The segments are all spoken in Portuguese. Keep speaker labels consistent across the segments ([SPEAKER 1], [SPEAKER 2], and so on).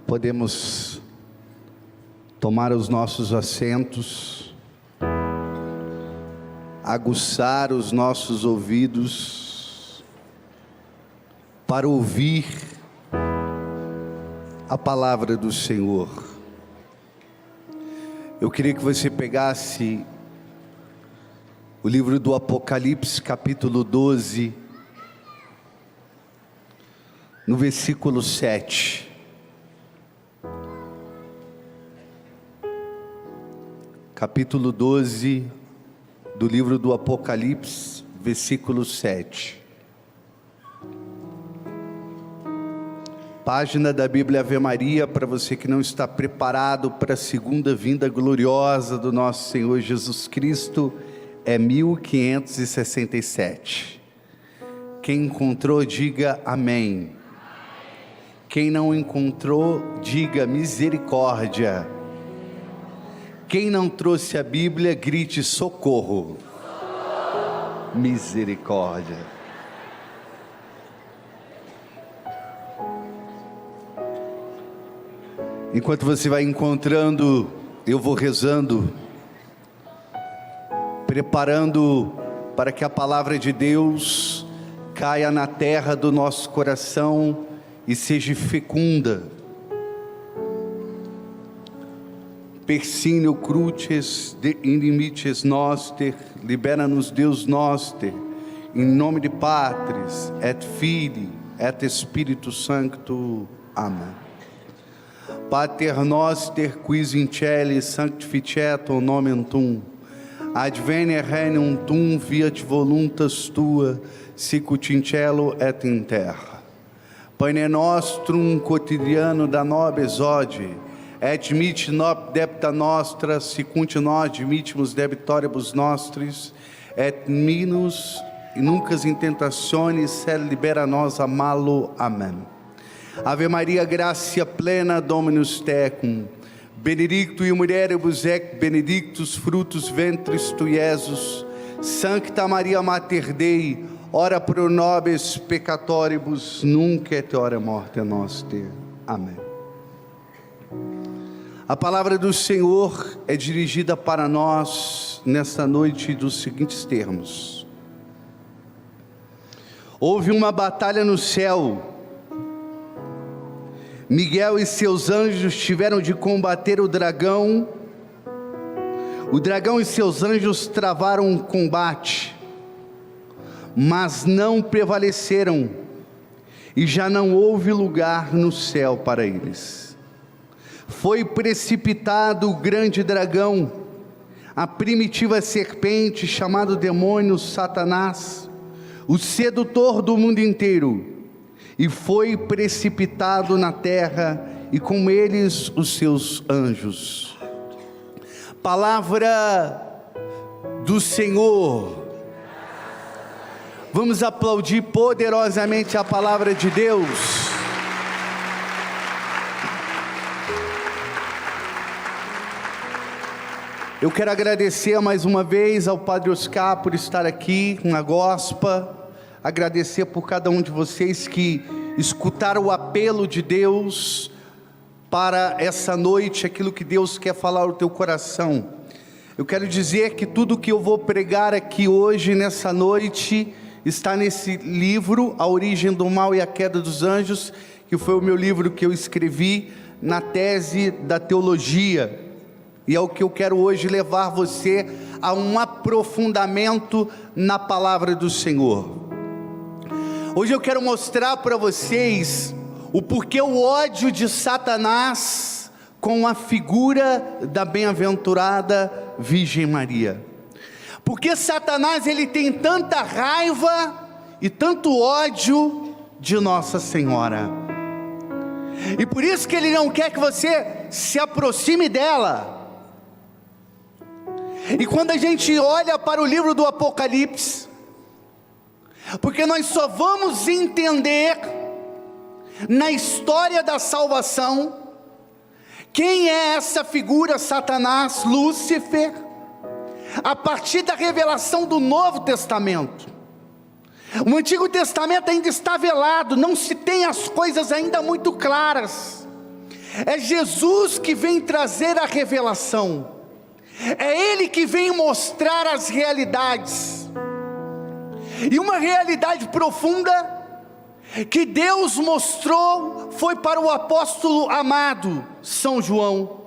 [SPEAKER 1] Podemos tomar os nossos assentos, aguçar os nossos ouvidos para ouvir a palavra do Senhor. Eu queria que você pegasse o livro do Apocalipse, capítulo 12, no versículo 7. Capítulo 12 do livro do Apocalipse, versículo 7. Página da Bíblia Ave Maria, para você que não está preparado para a segunda vinda gloriosa do nosso Senhor Jesus Cristo, é 1567. Quem encontrou, diga amém. Quem não encontrou, diga misericórdia. Quem não trouxe a Bíblia, grite socorro. Misericórdia. Enquanto você vai encontrando, eu vou rezando, preparando para que a palavra de Deus caia na terra do nosso coração e seja fecunda. Persínio cruces de inimites noster, libera-nos Deus noster, em nome de Patris, et Filii, et Spiritus Sancto. Amém. Pater noster, quis in celi sanctificetur nomen tuum, adveniat regnum tuum, fiat voluntas tua, sicut in cielo et in terra. Pane nostrum quotidiano da nobis hodie, et dimitte nobis debita nostra, sicut nos dimittimus debitoribus nostris, et minus nuncas in tentationis, sed libera nos a malo. Amém. Ave Maria, gratia plena, Dominus tecum, benedictui mulieribus ec benedictus fructus ventris tui, Iesus. Sancta Maria Mater Dei, ora pro nobis peccatoribus, nunc et hora morte noster. Amém. A palavra do Senhor é dirigida para nós nesta noite dos seguintes termos: houve uma batalha no céu. Miguel e seus anjos tiveram de combater o dragão. O dragão e seus anjos travaram um combate, mas não prevaleceram, e já não houve lugar no céu para eles. Foi precipitado o grande dragão, a primitiva serpente, chamado demônio Satanás, o sedutor do mundo inteiro, e foi precipitado na terra, e com eles os seus anjos. Palavra do Senhor. Vamos aplaudir poderosamente a palavra de Deus. Eu quero agradecer mais uma vez ao Padre Oscar por estar aqui na Gospa, agradecer por cada um de vocês que escutaram o apelo de Deus para essa noite, aquilo que Deus quer falar ao teu coração. Eu quero dizer que tudo que eu vou pregar aqui hoje, nessa noite, está nesse livro, A Origem do Mal e a Queda dos Anjos, que foi o meu livro que eu escrevi na tese da teologia. E é o que eu quero hoje levar você a um aprofundamento na palavra do Senhor. Hoje eu quero mostrar para vocês o porquê o ódio de Satanás com a figura da bem-aventurada Virgem Maria. Porque Satanás ele tem tanta raiva e tanto ódio de Nossa Senhora. E por isso que ele não quer que você se aproxime dela. E quando a gente olha para o livro do Apocalipse, porque nós só vamos entender na história da salvação quem é essa figura Satanás, Lúcifer, a partir da revelação do Novo Testamento. O Antigo Testamento ainda está velado, não se tem as coisas ainda muito claras. É Jesus que vem trazer a revelação, é Ele que vem mostrar as realidades, e uma realidade profunda que Deus mostrou foi para o apóstolo amado São João,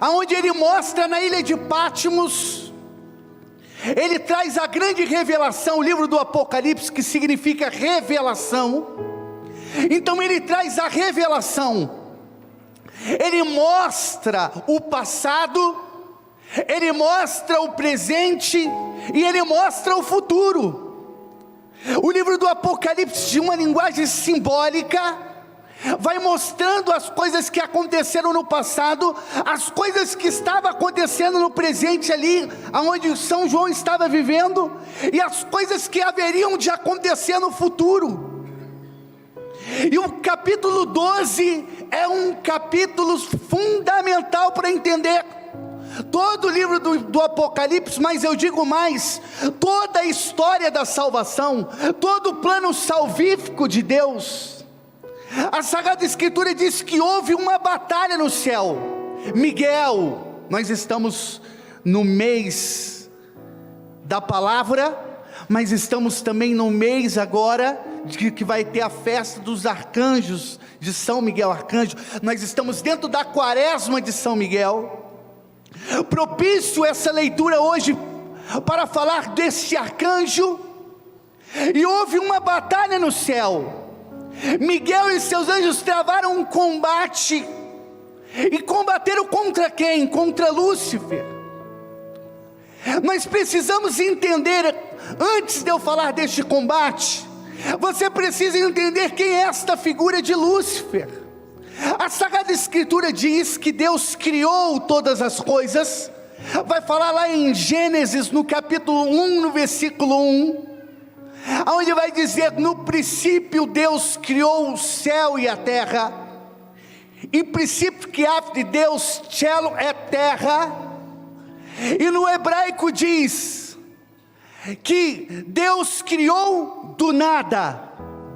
[SPEAKER 1] aonde ele mostra na ilha de Patmos, ele traz a grande revelação, o livro do Apocalipse, que significa revelação. Então ele traz a revelação, ele mostra o passado, ele mostra o presente e ele mostra o futuro. O livro do Apocalipse, de uma linguagem simbólica, vai mostrando as coisas que aconteceram no passado, as coisas que estavam acontecendo no presente ali, onde São João estava vivendo, e as coisas que haveriam de acontecer no futuro. E o capítulo 12 é um capítulo fundamental para entender todo o livro do Apocalipse, mas eu digo mais, toda a história da salvação, todo o plano salvífico de Deus. A Sagrada Escritura diz que houve uma batalha no céu. Miguel, nós estamos no mês da palavra, mas estamos também no mês agora, que vai ter a festa dos arcanjos, de São Miguel Arcanjo. Nós estamos dentro da quaresma de São Miguel. Propício essa leitura hoje para falar desse arcanjo. E houve uma batalha no céu. Miguel e seus anjos travaram um combate, e combateram contra quem? Contra Lúcifer. Nós precisamos entender, antes de eu falar deste combate, você precisa entender quem é esta figura de Lúcifer. A Sagrada Escritura diz que Deus criou todas as coisas. Vai falar lá em Gênesis, no capítulo 1, no versículo 1, onde vai dizer: no princípio Deus criou o céu e a terra. Em princípio que há de Deus, cielo é terra. E no hebraico diz que Deus criou do nada,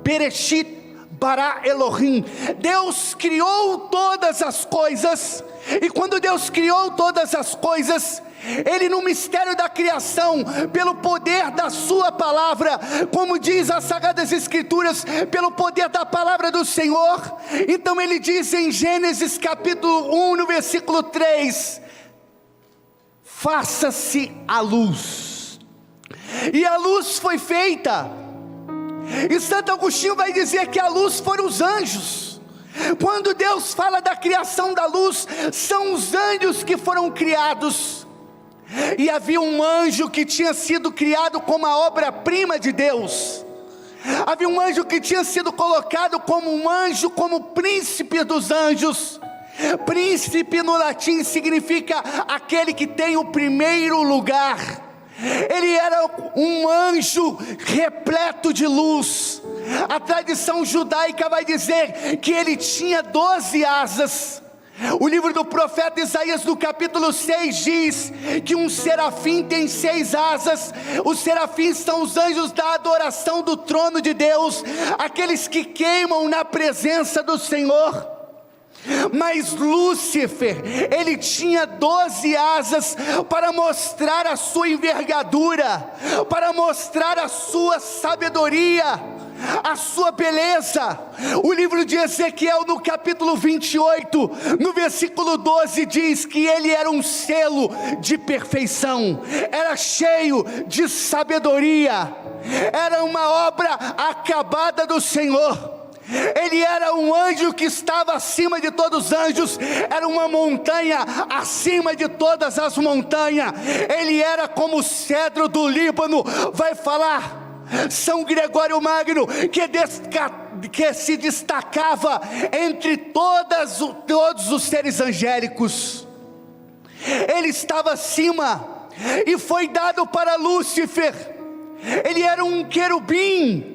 [SPEAKER 1] Bereshit bara Elohim. Deus criou todas as coisas, e quando Deus criou todas as coisas, Ele, no mistério da criação, pelo poder da sua palavra, como diz as Sagradas Escrituras, pelo poder da palavra do Senhor, então Ele diz em Gênesis capítulo 1, no versículo 3, faça-se a luz, e a luz foi feita. E Santo Agostinho vai dizer que a luz foram os anjos. Quando Deus fala da criação da luz, são os anjos que foram criados. E havia um anjo que tinha sido criado como a obra-prima de Deus. Havia um anjo que tinha sido colocado como um anjo, como príncipe dos anjos. Príncipe no latim significa aquele que tem o primeiro lugar. Ele era um anjo repleto de luz. A tradição judaica vai dizer que ele tinha 12 asas. O livro do profeta Isaías, no capítulo 6, diz que um serafim tem 6 asas. Os serafins são os anjos da adoração do trono de Deus, aqueles que queimam na presença do Senhor. Mas Lúcifer, ele tinha 12 asas para mostrar a sua envergadura, para mostrar a sua sabedoria, a sua beleza. O livro de Ezequiel, no capítulo 28, no versículo 12, diz que ele era um selo de perfeição, era cheio de sabedoria, era uma obra acabada do Senhor. Ele era um anjo que estava acima de todos os anjos, era uma montanha acima de todas as montanhas. Ele era como o cedro do Líbano. Vai falar São Gregório Magno que se destacava entre todos os seres angélicos. Ele estava acima, e foi dado para Lúcifer. Ele era um querubim,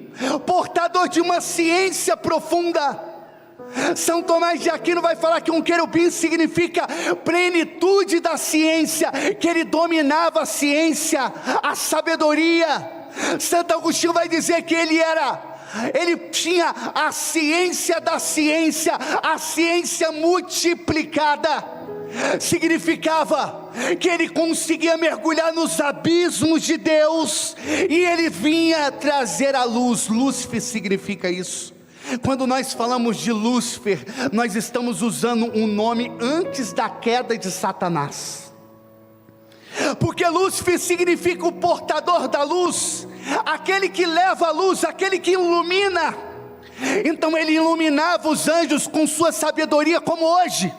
[SPEAKER 1] portador de uma ciência profunda. São Tomás de Aquino vai falar que um querubim significa plenitude da ciência, que ele dominava a ciência, a sabedoria. Santo Agostinho vai dizer que ele era ele tinha a ciência da ciência, a ciência multiplicada. Significava que ele conseguia mergulhar nos abismos de Deus, e ele vinha trazer a luz. Lúcifer significa isso. Quando nós falamos de Lúcifer, nós estamos usando um nome antes da queda de Satanás, porque Lúcifer significa o portador da luz, aquele que leva a luz, aquele que ilumina. Então ele iluminava os anjos com sua sabedoria, como hoje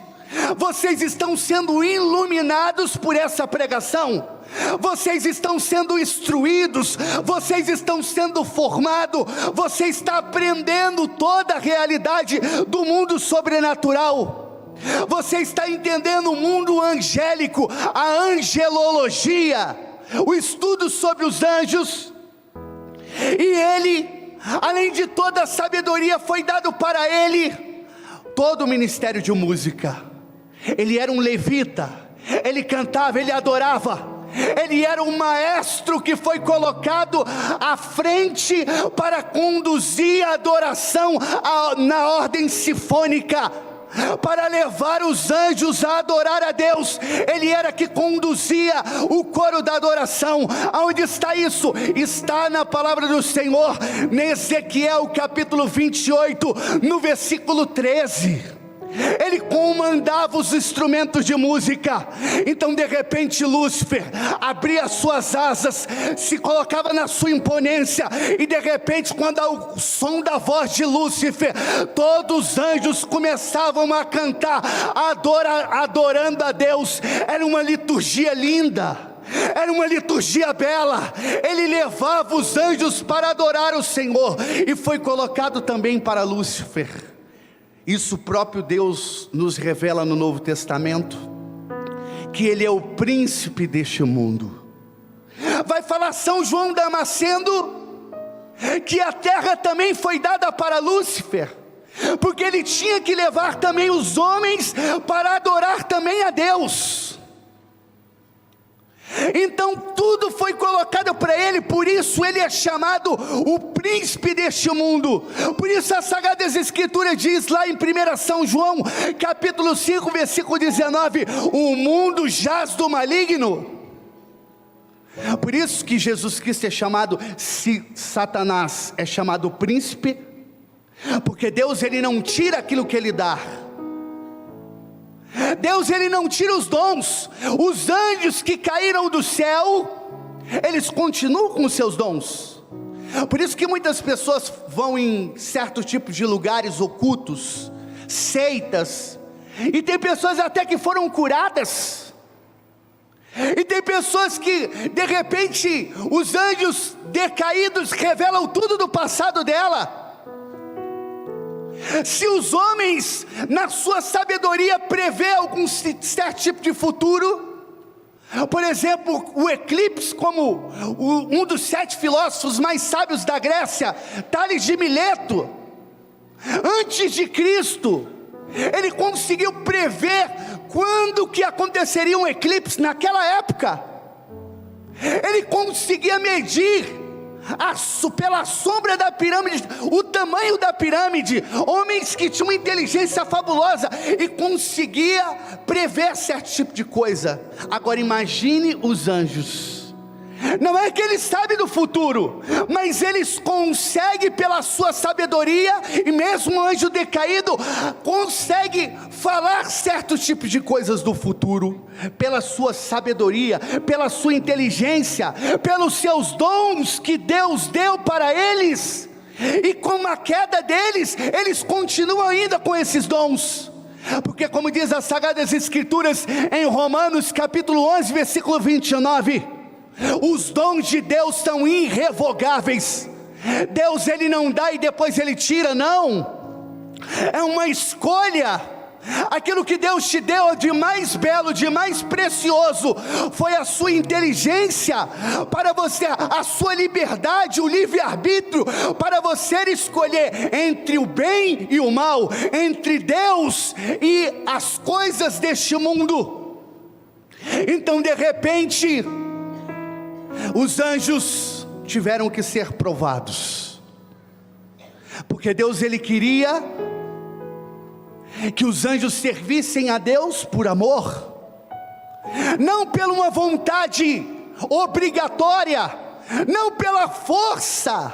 [SPEAKER 1] vocês estão sendo iluminados por essa pregação. Vocês estão sendo instruídos, vocês estão sendo formados, você está aprendendo toda a realidade do mundo sobrenatural. Você está entendendo o mundo angélico, a angelologia, o estudo sobre os anjos. E ele, além de toda a sabedoria, foi dado para ele todo o ministério de música. Ele era um levita, ele cantava, ele adorava. Ele era um maestro que foi colocado à frente para conduzir a adoração na ordem sinfônica, para levar os anjos a adorar a Deus. Ele era que conduzia o coro da adoração. Aonde está isso? Está na palavra do Senhor, em Ezequiel capítulo 28, no versículo 13. Ele comandava os instrumentos de música. Então de repente Lúcifer abria suas asas, se colocava na sua imponência, e de repente, quando o som da voz de Lúcifer, todos os anjos começavam a cantar, adorando a Deus. Era uma liturgia linda, era uma liturgia bela. Ele levava os anjos para adorar o Senhor, e foi colocado também para Lúcifer. Isso o próprio Deus nos revela no Novo Testamento, que ele é o príncipe deste mundo. Vai falar São João Damasceno que a terra também foi dada para Lúcifer, porque ele tinha que levar também os homens para adorar também a Deus. Então tudo foi colocado para ele, por isso ele é chamado o príncipe deste mundo. Por isso a Sagrada Escritura diz lá em 1 São João capítulo 5 versículo 19: o mundo jaz do maligno. Por isso que Jesus Cristo é chamado, se Satanás é chamado príncipe, porque Deus ele não tira aquilo que ele dá. Deus ele não tira os dons. Os anjos que caíram do céu, eles continuam com os seus dons. Por isso que muitas pessoas vão em certos tipos de lugares ocultos, seitas, e tem pessoas até que foram curadas, e tem pessoas que de repente os anjos decaídos revelam tudo do passado dela. Se os homens, na sua sabedoria, prevê algum certo tipo de futuro, por exemplo, o eclipse, como um dos 7 filósofos mais sábios da Grécia, Tales de Mileto, antes de Cristo, ele conseguiu prever quando que aconteceria um eclipse naquela época. Ele conseguia medir pela sombra da pirâmide, o tamanho da pirâmide. Homens que tinham uma inteligência fabulosa e conseguia prever certo tipo de coisa. Agora imagine os anjos. Não é que eles sabem do futuro, mas eles conseguem pela sua sabedoria, e mesmo um anjo decaído consegue falar certos tipos de coisas do futuro, pela sua sabedoria, pela sua inteligência, pelos seus dons que Deus deu para eles. E com a queda deles, eles continuam ainda com esses dons, porque como diz as Sagradas Escrituras em Romanos capítulo 11 versículo 29, os dons de Deus são irrevogáveis. Deus ele não dá e depois ele tira, não. É uma escolha. Aquilo que Deus te deu de mais belo, de mais precioso, foi a sua inteligência, para você, a sua liberdade, o livre-arbítrio, para você escolher entre o bem e o mal, entre Deus e as coisas deste mundo. Então de repente, os anjos tiveram que ser provados. Porque Deus, Ele queria que os anjos servissem a Deus por amor, não pela uma vontade obrigatória, não pela força,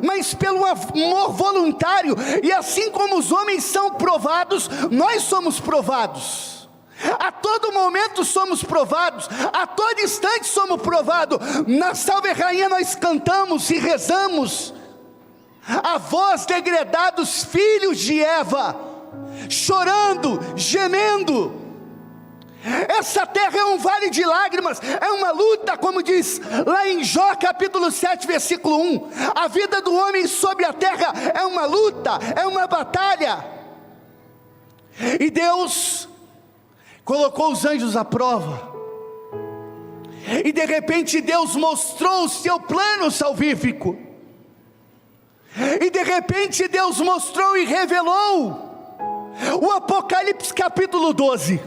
[SPEAKER 1] mas pelo amor voluntário. E assim como os homens são provados, nós somos provados. A todo momento somos provados, a todo instante somos provados. Na Salve Rainha nós cantamos e rezamos: a voz degredados filhos de Eva, chorando, gemendo. Essa terra é um vale de lágrimas, é uma luta, como diz lá em Jó capítulo 7 versículo 1. A vida do homem sobre a terra é uma luta, é uma batalha. E Deus colocou os anjos à prova, e de repente Deus mostrou o seu plano salvífico, e de repente Deus mostrou e revelou o Apocalipse capítulo 12,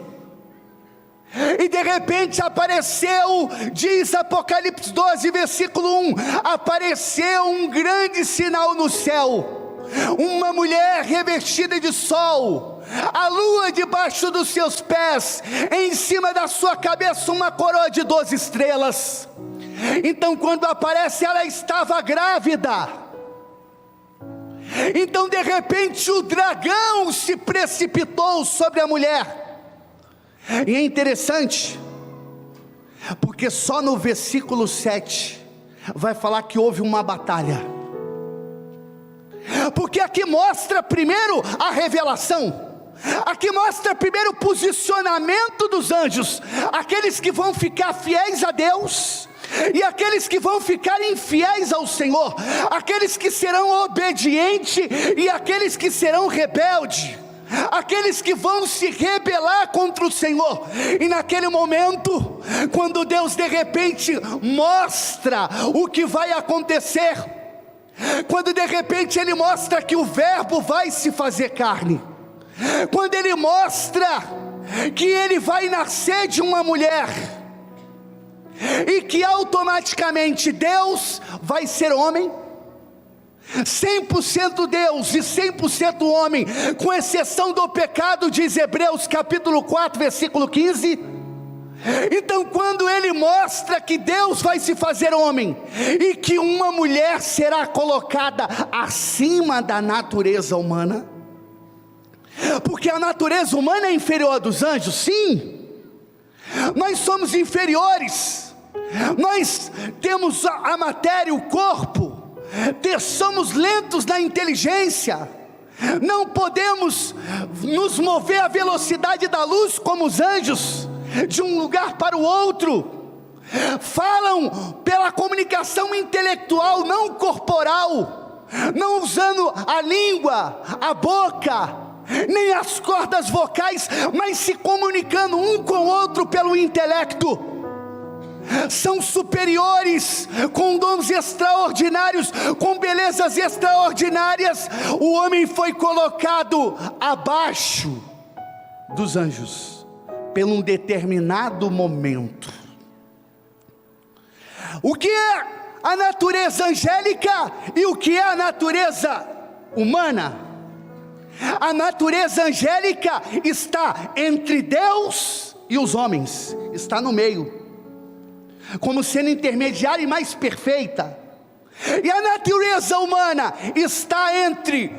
[SPEAKER 1] e de repente apareceu, diz Apocalipse 12 versículo 1, apareceu um grande sinal no céu, uma mulher revestida de sol, a lua debaixo dos seus pés, em cima da sua cabeça uma coroa de 12 estrelas. Então quando aparece, ela estava grávida. Então de repente o dragão se precipitou sobre a mulher. E é interessante, porque só no versículo 7 vai falar que houve uma batalha, porque aqui mostra primeiro a revelação, aqui mostra primeiro o posicionamento dos anjos, aqueles que vão ficar fiéis a Deus, e aqueles que vão ficar infiéis ao Senhor, aqueles que serão obedientes, e aqueles que serão rebeldes, aqueles que vão se rebelar contra o Senhor. E naquele momento, quando Deus de repente mostra o que vai acontecer, quando de repente Ele mostra que o verbo vai se fazer carne, quando Ele mostra que Ele vai nascer de uma mulher, e que automaticamente Deus vai ser homem, 100% Deus e 100% homem, com exceção do pecado, diz Hebreus capítulo 4 versículo 15. Então quando Ele mostra que Deus vai se fazer homem, e que uma mulher será colocada acima da natureza humana, porque a natureza humana é inferior à dos anjos, sim, nós somos inferiores, nós temos a matéria, o corpo, somos lentos na inteligência, não podemos nos mover à velocidade da luz como os anjos, de um lugar para o outro. Falam pela comunicação intelectual, não corporal, não usando a língua, a boca, nem as cordas vocais, mas se comunicando um com o outro pelo intelecto. São superiores, com dons extraordinários, com belezas extraordinárias. O homem foi colocado abaixo dos anjos, por um determinado momento. O que é a natureza angélica e o que é a natureza humana? A natureza angélica está entre Deus e os homens, está no meio, como sendo intermediária e mais perfeita. E a natureza humana está entre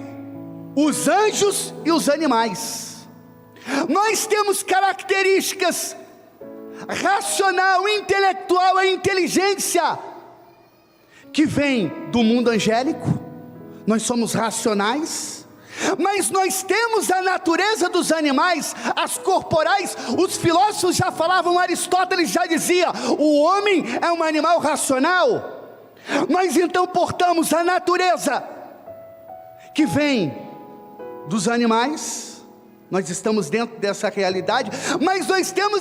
[SPEAKER 1] os anjos e os animais. Nós temos características racional, intelectual, a inteligência que vem do mundo angélico. Nós somos racionais, mas nós temos a natureza dos animais, as corporais. Os filósofos já falavam, Aristóteles já dizia, o homem é um animal racional. Nós então portamos a natureza que vem dos animais, nós estamos dentro dessa realidade, mas nós temos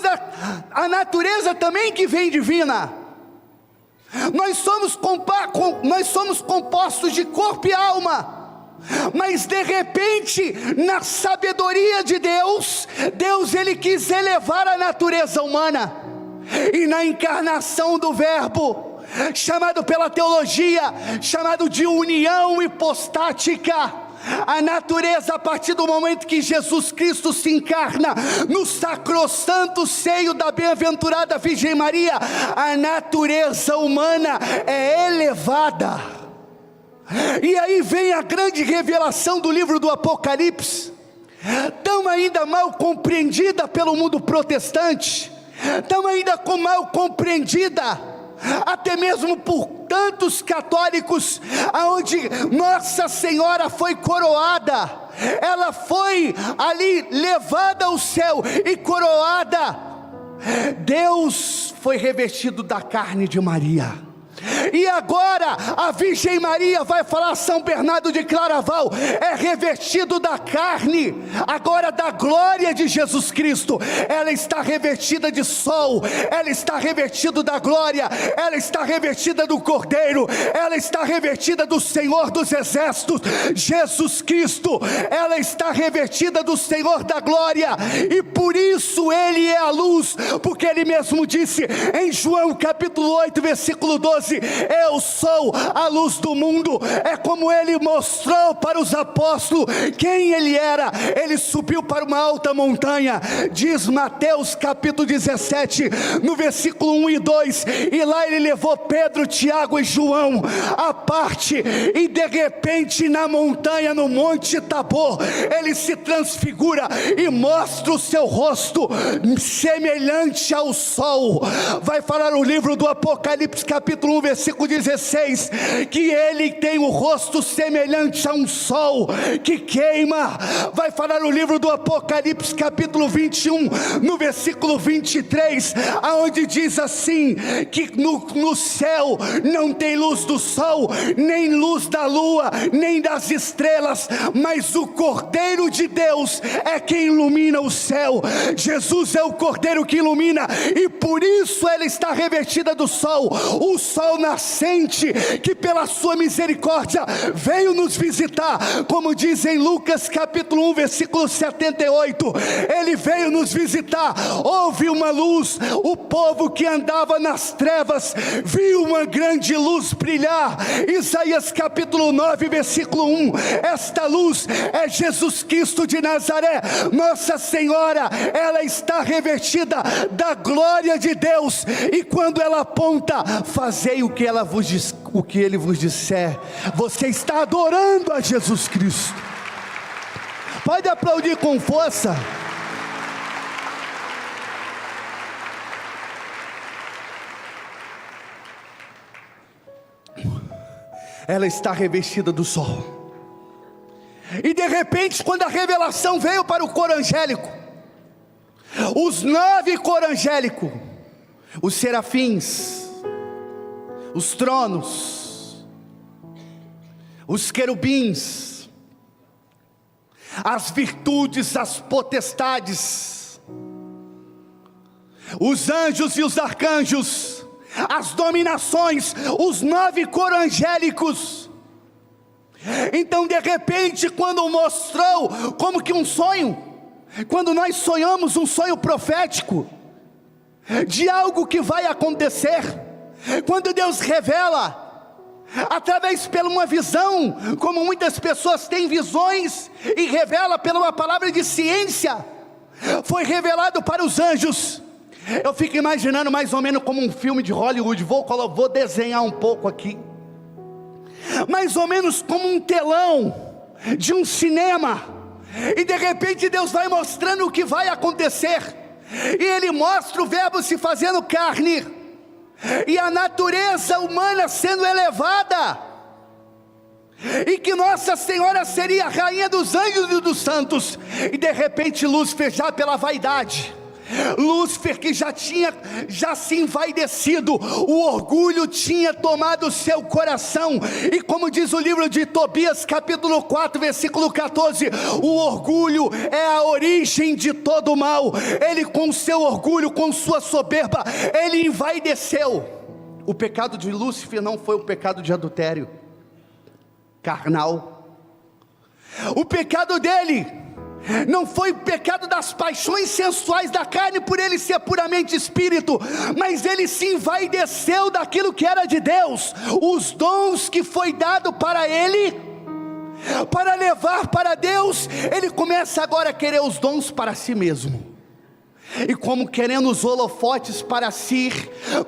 [SPEAKER 1] a natureza também que vem divina. Nós somos compostos de corpo e alma. Mas de repente, na sabedoria de Deus, Ele quis elevar a natureza humana, e na encarnação do verbo, chamado pela teologia, chamado de união hipostática. A natureza, a partir do momento que Jesus Cristo se encarna no sacrossanto seio da bem-aventurada Virgem Maria, a natureza humana é elevada. E aí vem a grande revelação do livro do Apocalipse, tão ainda mal compreendida pelo mundo protestante, tão ainda mal compreendida até mesmo por tantos católicos, aonde Nossa Senhora foi coroada, ela foi ali levada ao céu e coroada. Deus foi revestido da carne de Maria. E agora a Virgem Maria, vai falar São Bernardo de Claraval, é revestido da carne, agora da glória de Jesus Cristo. Ela está revestida de sol, ela está revestida da glória, ela está revestida do Cordeiro, ela está revestida do Senhor dos Exércitos, Jesus Cristo. Ela está revestida do Senhor da glória, e por isso Ele é a luz, porque Ele mesmo disse em João capítulo 8 versículo 12: eu sou a luz do mundo. É como Ele mostrou para os apóstolos quem Ele era. Ele subiu para uma alta montanha, diz Mateus capítulo 17 no versículo 1 e 2, e lá Ele levou Pedro, Tiago e João à parte, e de repente na montanha, no monte Tabor, Ele se transfigura e mostra o seu rosto semelhante ao sol. Vai falar o livro do Apocalipse capítulo 1 versículo 16, que Ele tem o rosto semelhante a um sol que queima. Vai falar o livro do Apocalipse capítulo 21 no versículo 23, aonde diz assim, que no céu não tem luz do sol, nem luz da lua, nem das estrelas, mas o Cordeiro de Deus é quem ilumina o céu. Jesus é o Cordeiro que ilumina, e por isso ela está revestida do sol, o sol nascente, que pela sua misericórdia veio nos visitar, como diz em Lucas capítulo 1 versículo 78, Ele veio nos visitar. Houve uma luz, o povo que andava nas trevas viu uma grande luz brilhar. Isaías capítulo 9 versículo 1, esta luz é Jesus Cristo de Nazaré. Nossa Senhora, ela está revestida da glória de Deus, e quando ela aponta, fazei o que Ele vos disser. Você está adorando a Jesus Cristo. Pode aplaudir com força. Ela está revestida do sol. E de repente, quando a revelação veio para o coro angélico, os 9 coro angélico, os serafins, os tronos, os querubins, as virtudes, as potestades, os anjos e os arcanjos, as dominações, os 9 coro angélicos. Então de repente, quando mostrou como que um sonho, quando nós sonhamos um sonho profético de algo que vai acontecer, quando Deus revela através pela uma visão, como muitas pessoas têm visões, e revela pela uma palavra de ciência, foi revelado para os anjos. Eu fico imaginando mais ou menos como um filme de Hollywood. Vou desenhar um pouco aqui, mais ou menos como um telão de um cinema, e de repente Deus vai mostrando o que vai acontecer, e Ele mostra o verbo se fazendo carne, e a natureza humana sendo elevada, e que Nossa Senhora seria a rainha dos anjos e dos santos. E de repente Lúcifer, já pela vaidade, Lúcifer que já se envaidecido, o orgulho tinha tomado o seu coração, e como diz o livro de Tobias capítulo 4 versículo 14, o orgulho é a origem de todo o mal. Ele, com seu orgulho, com sua soberba, ele envaideceu. O pecado de Lúcifer não foi o pecado de adultério carnal. O pecado dele Não foi o pecado das paixões sensuais da carne, por ele ser puramente espírito, mas ele se envaideceu daquilo que era de Deus, os dons que foi dado para ele, para levar para Deus. Ele começa agora a querer os dons para si mesmo, e como querendo os holofotes para si,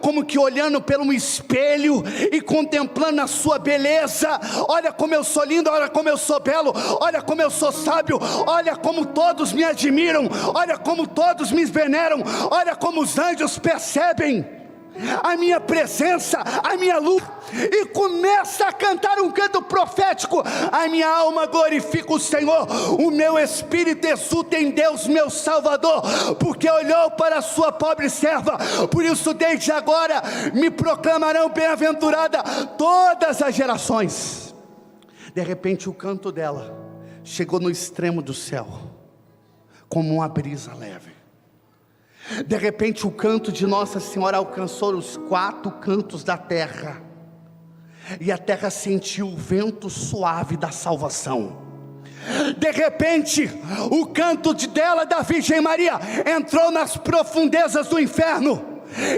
[SPEAKER 1] como que olhando pelo espelho e contemplando a sua beleza. Olha como eu sou lindo, olha como eu sou belo, olha como eu sou sábio, olha como todos me admiram, olha como todos me veneram, olha como os anjos percebem a minha presença, a minha luz, e começa a cantar um canto profético: a minha alma glorifica o Senhor, o meu espírito exulta em Deus meu Salvador, porque olhou para a sua pobre serva. Por isso desde agora me proclamarão bem-aventurada todas as gerações. De repente o canto dela chegou no extremo do céu, como uma brisa leve. De repente o canto de Nossa Senhora alcançou os 4 cantos da terra, e a terra sentiu o vento suave da salvação. De repente o canto dela, da Virgem Maria, entrou nas profundezas do inferno,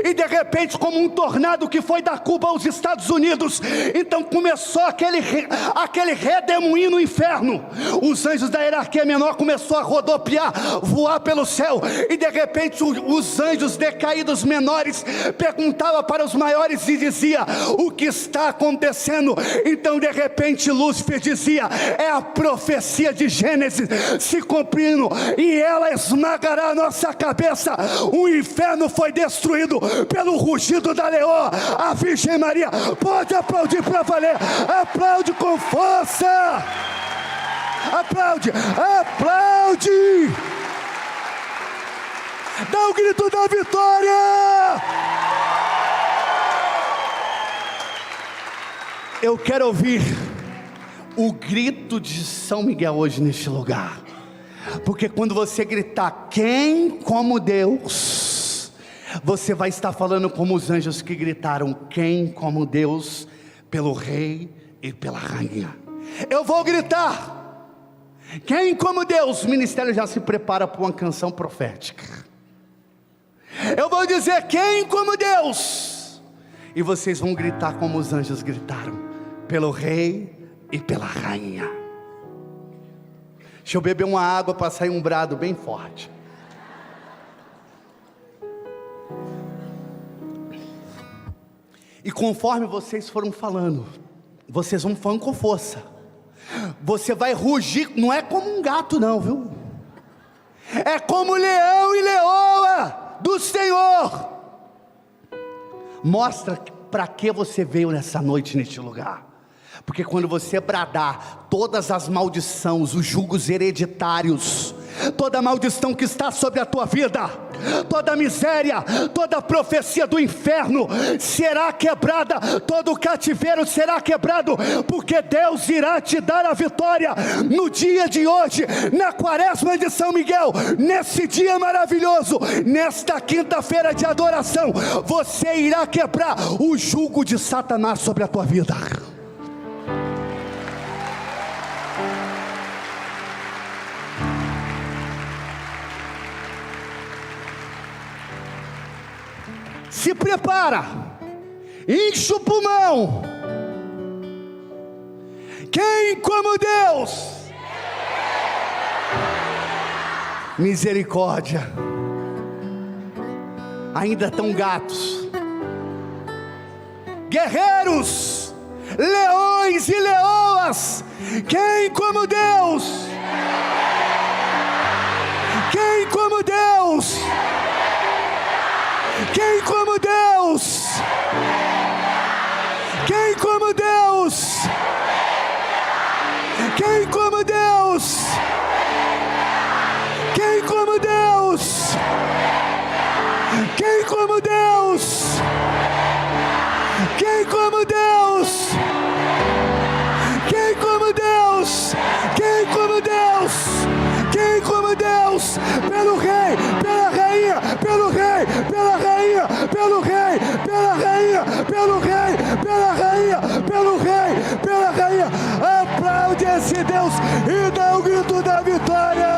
[SPEAKER 1] e de repente, como um tornado que foi da Cuba aos Estados Unidos, então começou aquele redemoinho no inferno. Os anjos da hierarquia menor começou a rodopiar, voar pelo céu, e de repente os anjos decaídos menores perguntavam para os maiores e dizia: o que está acontecendo? Então de repente Lúcifer dizia: é a profecia de Gênesis se cumprindo, e ela esmagará a nossa cabeça. O inferno foi destruído pelo rugido da leoa. A Virgem Maria pode aplaudir para valer. Aplaude com força. Aplaude, aplaude. Dá o grito da vitória. Eu quero ouvir o grito de São Miguel hoje neste lugar, porque quando você gritar: quem como Deus, você vai estar falando como os anjos que gritaram: quem como Deus, pelo rei e pela rainha. Eu vou gritar: quem como Deus. O ministério já se prepara para uma canção profética. Eu vou dizer: quem como Deus, e vocês vão gritar como os anjos gritaram: pelo rei e pela rainha. Deixa eu beber uma água para sair um brado bem forte. E conforme vocês foram falando, vocês vão falando com força. Você vai rugir, não é como um gato não, viu? É como leão e leoa do Senhor. Mostra para que você veio nessa noite, neste lugar. Porque quando você bradar todas as maldições, os julgos hereditários, toda maldição que está sobre a tua vida, toda miséria, toda profecia do inferno será quebrada, todo o cativeiro será quebrado, porque Deus irá te dar a vitória no dia de hoje, na quaresma de São Miguel, nesse dia maravilhoso, nesta quinta-feira de adoração. Você irá quebrar o jugo de Satanás sobre a tua vida. Se prepara, enche o pulmão. Quem como Deus? Misericórdia. Ainda tão gatos, guerreiros, leões e leoas. Quem como Deus? Quem como Deus? Quem como Deus? Quem como Deus? Quem como Deus? Quem como Deus? Quem como Deus? Quem como Deus? Quem como Deus? Quem como Deus? Quem como Deus? Pelo rei, pela rainha, pelo rei, pela rainha, pelo rei, pela rainha, pelo rei, pela rainha, pelo rei, pela rainha. Aplaude esse Deus e dá o grito da vitória.